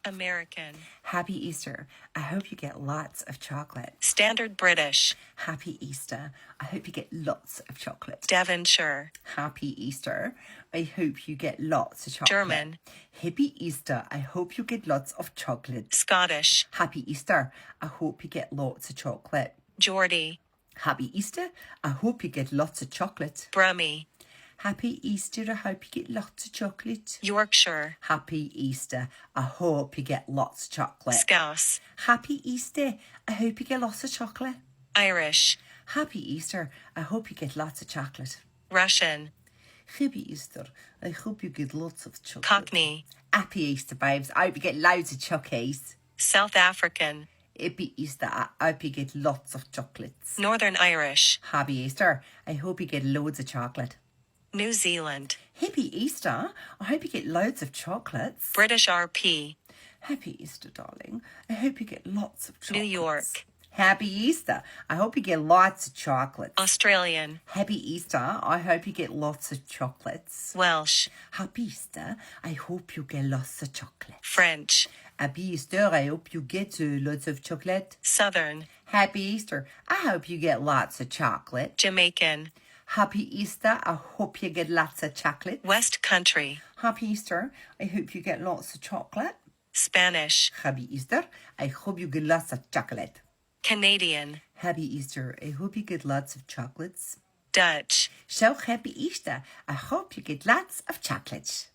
American. Happy Easter. I hope you get lots of chocolate. Standard British. Happy Easter. I hope you get lots of chocolate. Devonshire. Happy Easter. I hope you get lots of chocolate. German. Happy Easter. I hope you get lots of chocolate. Scottish. Happy Easter. I hope you get lots of chocolate. Geordie. Happy Easter. I hope you get lots of chocolate. Brummie. Happy Easter. I hope you get lots of chocolate. Yorkshire. Happy Easter. I hope you get lots of chocolate. Scouse. Happy Easter. I hope you get lots of chocolate. Irish. Happy Easter. I hope you get lots of chocolate. Russian. Happy Easter. I hope you get lots of chocolate. Cockney. Happy Easter, babes. I hope you get loads of chockies. South African. Happy Easter. I hope you get lots of chocolates. Northern Irish. Happy Easter. I hope you get loads of chocolate. New Zealand. Happy Easter. I hope you get loads of chocolates. British RP. Happy Easter, darling. I hope you get lots of chocolates. New York. Happy Easter. I hope you get lots of chocolates. Australian. Happy Easter. I hope you get lots of chocolates. Welsh. Happy Easter. I hope you get lots of chocolate. French. Happy Easter. I hope you get lots of chocolate. Southern. Happy Easter. I hope you get lots of chocolate. Jamaican. Happy Easter. I hope you get lots of chocolate. West Country. Happy Easter. I hope you get lots of chocolate. Spanish. Happy Easter. I hope you get lots of chocolate. Canadian. Happy Easter. I hope you get lots of chocolates. Dutch. So happy Easter. I hope you get lots of chocolates.